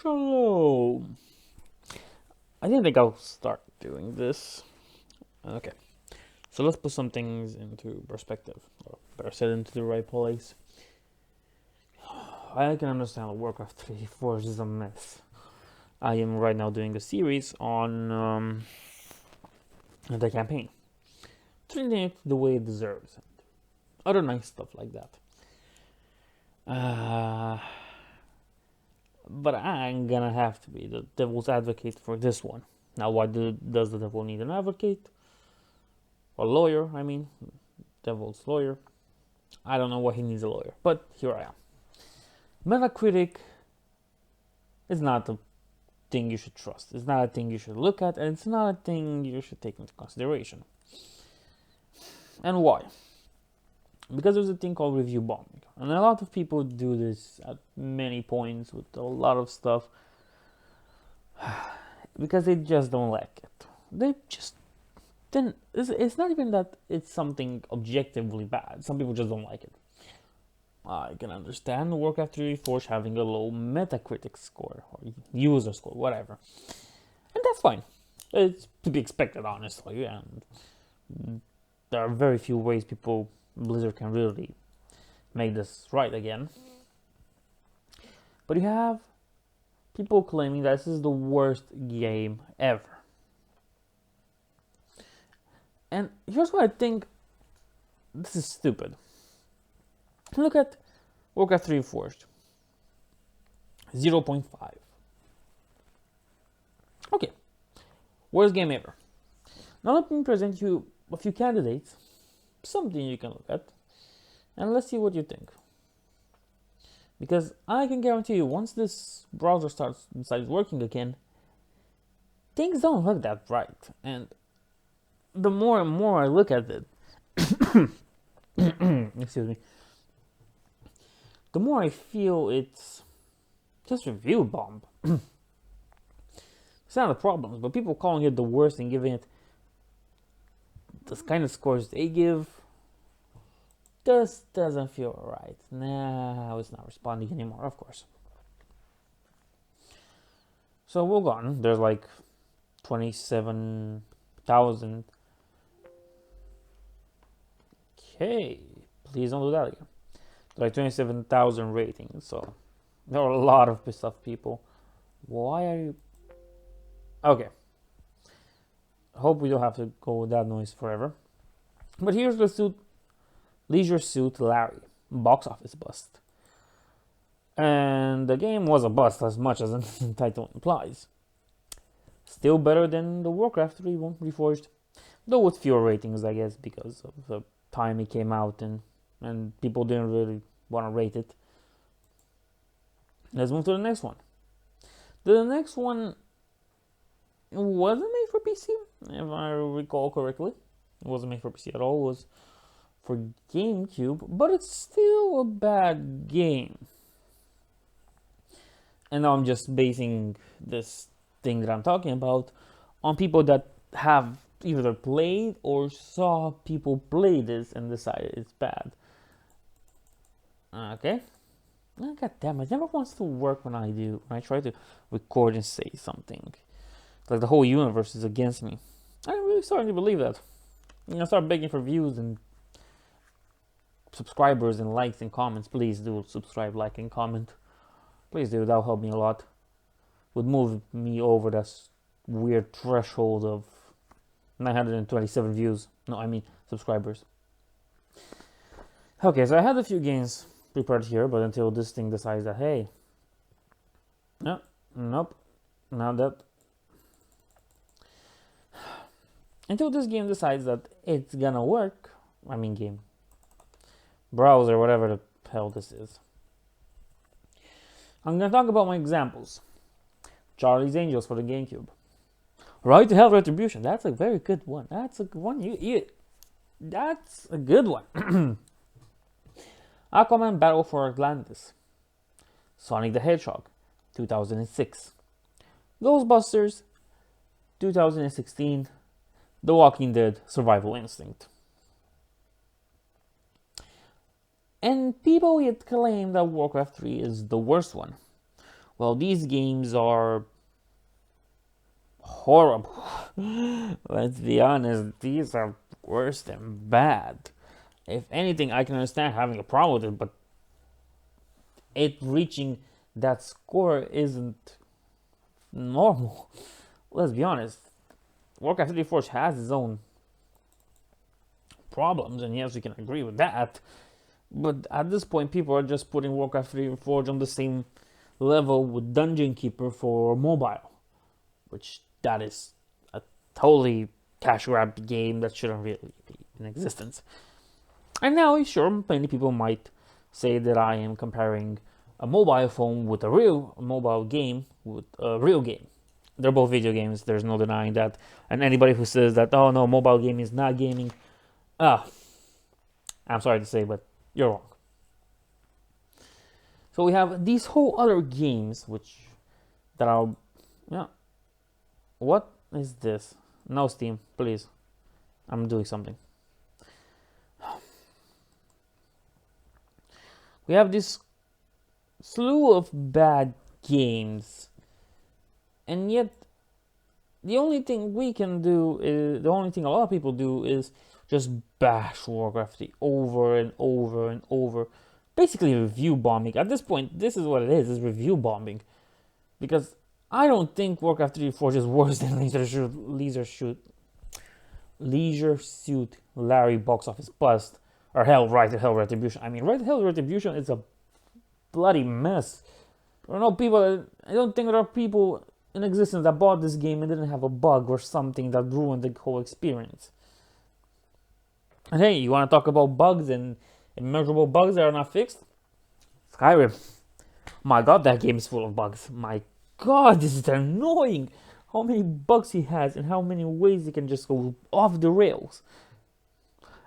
Shalom. I didn't think I'll start doing this. Okay, so let's put some things into perspective, or better said, into the right place. I can understand that Warcraft 3 Reforged is a mess. I am right now doing a series on the campaign, treating it the way it deserves, and other nice stuff like that. But I'm gonna have to be the devil's advocate for this one. Now, why does the devil need an advocate? Or lawyer, I mean. Devil's lawyer. I don't know why he needs a lawyer, but here I am. Metacritic is not a thing you should trust. It's not a thing you should look at, and it's not a thing you should take into consideration. And why? Because there's a thing called review bombing. And a lot of people do this at many points with a lot of stuff because they just don't like it. They just didn't. It's not even that it's something objectively bad. Some people just don't like it. I can understand Warcraft 3 Reforged having a low Metacritic score or user score, whatever. And that's fine. It's to be expected, honestly. And there are very few ways Blizzard can really make this right again. But you have people claiming that this is the worst game ever. And here's why I think this is stupid. Look at Warcraft 3 Reforged. 0.5. Okay. Worst game ever. Now let me present you a few candidates. Something you can look at. And let's see what you think. Because I can guarantee you, once this browser decides working again, things don't look that bright. And the more and more I look at it, excuse me, the more I feel it's just review bomb. It's not the problems, but people calling it the worst and giving it this kind of scores they give just doesn't feel right. Nah, it's not responding anymore, of course. So we'll go on. There's like 27,000. Okay, please don't do that again. Like 27,000 ratings, so there are a lot of pissed off people. Why are you... Okay. Hope we don't have to go with that noise forever. But here's the Leisure Suit Larry. Box office bust. And the game was a bust as much as the title implies. Still better than the Warcraft 3 one, Reforged. Though with fewer ratings, I guess, because of the time it came out and people didn't really want to rate it. Let's move to the next one. The next one wasn't made for PC, if I recall correctly. It wasn't made for PC at all. It was for GameCube, but it's still a bad game. And now I'm just basing this thing that I'm talking about on people that have either played or saw people play this and decided it's bad. Okay. God damn, it never wants to work when I try to record and say something. It's like the whole universe is against me. I'm really starting to believe that. I start begging for views and subscribers and likes and comments. Please do subscribe, like, and comment. Please do, that'll help me a lot. Would move me over that weird threshold of 927 views. No, I mean subscribers. Okay, so I had a few games prepared here, but until this thing decides that, hey, no, nope, not that. Until this game decides that it's gonna work, I mean game, browser, whatever the hell this is. I'm gonna talk about my examples. Charlie's Angels for the GameCube. Right to Hell Retribution, that's a very good one. That's a good one. That's a good one. Aquaman Battle for Atlantis. Sonic the Hedgehog, 2006. Ghostbusters, 2016. The Walking Dead Survival Instinct. And people yet claim that Warcraft 3 is the worst one. Well, these games are horrible. Let's be honest, these are worse than bad. If anything, I can understand having a problem with it, but it reaching that score isn't normal. Let's be honest. Warcraft 3 Reforged has its own problems, and yes, we can agree with that. But at this point, people are just putting Warcraft 3 Reforged on the same level with Dungeon Keeper for mobile, which that is a totally cash grab game that shouldn't really be in existence. And now, sure, many people might say that I am comparing a mobile phone with a real mobile game with a real game. They're both video games, there's no denying that. And anybody who says that, oh no, mobile game is not gaming, I'm sorry to say, but you're wrong. So we have these whole other games, which that are, yeah. What is this? No, Steam, please. I'm doing something. We have this slew of bad games, and yet the only thing we can do is, the only thing a lot of people do is just bash Warcraft 3 over and over and over. Basically review bombing. At this point, this is what it is review bombing. Because I don't think Warcraft 3 Reforged is worse than Leisure Suit Larry box office bust. Or hell, Right to Hell Retribution. I mean, Right to Hell Retribution is a bloody mess. I don't think there are people in existence that bought this game and didn't have a bug or something that ruined the whole experience. And hey, you want to talk about bugs and immeasurable bugs that are not fixed? Skyrim. My god, that game is full of bugs. My god, this is annoying. How many bugs he has and how many ways he can just go off the rails.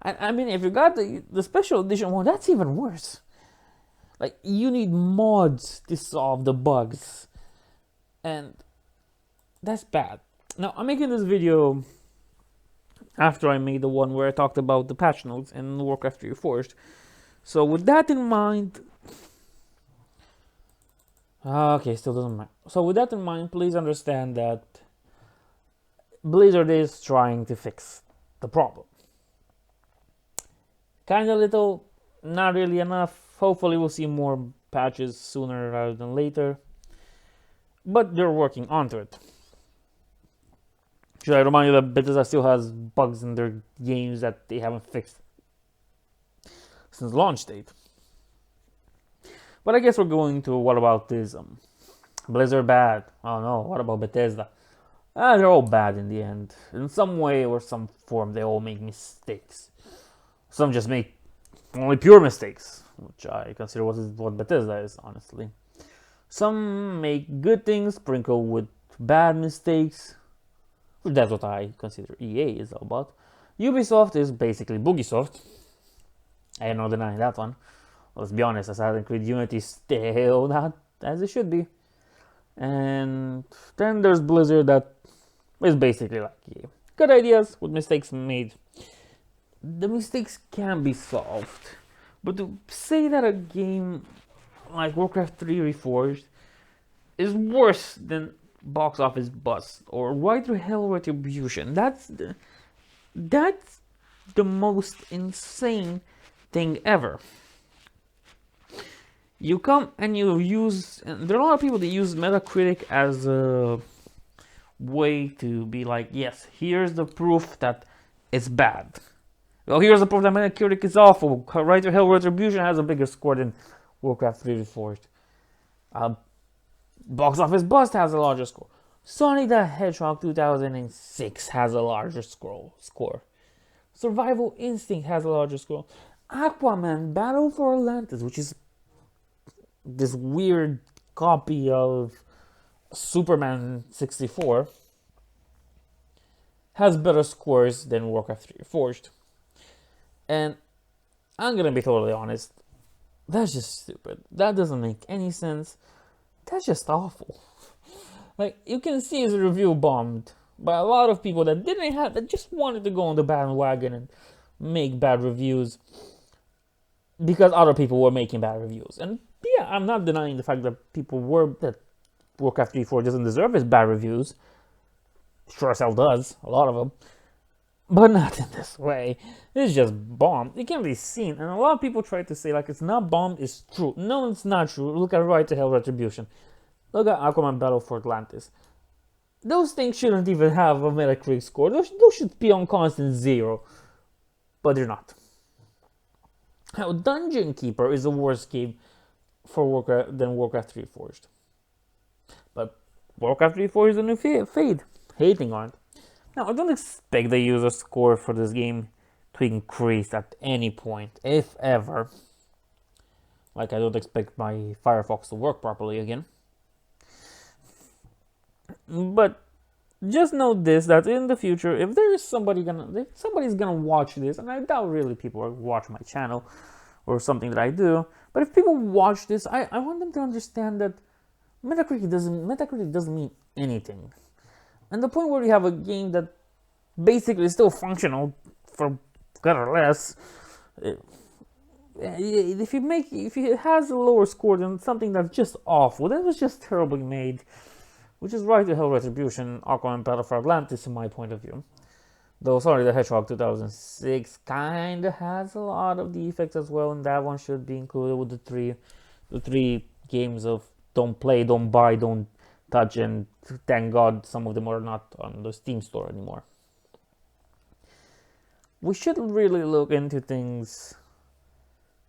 I mean, if you got the special edition one, that's even worse. Like, you need mods to solve the bugs. And that's bad. Now, I'm making this video after I made the one where I talked about the patch notes in Warcraft 3 Reforged. So with that in mind... Okay, still doesn't matter. So with that in mind, please understand that Blizzard is trying to fix the problem. Kinda little, not really enough. Hopefully we'll see more patches sooner rather than later. But they're working onto it. Should I remind you that Bethesda still has bugs in their games that they haven't fixed since launch date? But I guess we're going to what about this? Blizzard bad. Oh no, what about Bethesda? They're all bad in the end. In some way or some form, they all make mistakes. Some just make only pure mistakes, which I consider what Bethesda is, honestly. Some make good things sprinkled with bad mistakes. That's what I consider EA is all about. Ubisoft is basically Boogiesoft. I ain't no denying that one. Let's be honest, Assassin's Creed Unity is still not as it should be. And then there's Blizzard that is basically like EA. Good ideas with mistakes made. The mistakes can be solved. But to say that a game like Warcraft 3 Reforged is worse than box office bust or Right to Hell Retribution, that's the most insane thing ever. You come and you use, and there are a lot of people that use Metacritic as a way to be like, yes, here's the proof that it's bad. Well, here's the proof that Metacritic is awful. Right to Hell Retribution has a bigger score than Warcraft 3 Reforged. Box Office Bust has a larger score. Sonic the Hedgehog 2006 has a larger score. Survival Instinct has a larger score. Aquaman Battle for Atlantis, which is this weird copy of Superman 64, has better scores than Warcraft 3 Reforged. And I'm gonna be totally honest, that's just stupid. That doesn't make any sense. That's just awful. Like, you can see his review bombed by a lot of people that just wanted to go on the bandwagon and make bad reviews because other people were making bad reviews. And yeah, I'm not denying the fact that Warcraft 3.4 doesn't deserve its bad reviews. Sure as hell does, a lot of them. But not in this way. It's just bombed. It can be seen, and a lot of people try to say like it's not bombed, it's true. No, it's not true. Look at Right to Hell Retribution. Look at Aquaman Battle for Atlantis. Those things shouldn't even have a Metacritic score. Those should be on constant 0. But they're not. Now, Dungeon Keeper is a worse game for Warcraft than Warcraft 3 Reforged. But Warcraft 3 Reforged is a new fade. Hating on it. Now, I don't expect the user score for this game to increase at any point, if ever. Like, I don't expect my Firefox to work properly again. But just note this, that in the future, if somebody's gonna watch this, and I doubt really people will watch my channel or something that I do, but if people watch this, I want them to understand that Metacritic doesn't mean anything. And the point where you have a game that basically is still functional, for better or less, if it has a lower score than something that's just awful, that was just terribly made, which is Right to Hell Retribution, Aquaman Battle for Atlantis in my point of view. Though Sonic the Hedgehog 2006 kinda has a lot of defects as well, and that one should be included with the three games of don't play, don't buy, don't touch, and thank God some of them are not on the Steam store anymore. We should really look into things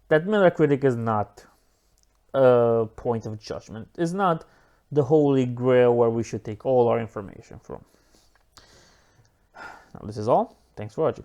that Metacritic is not a point of judgment. It's not the holy grail where we should take all our information from. Now, this is all. Thanks for watching.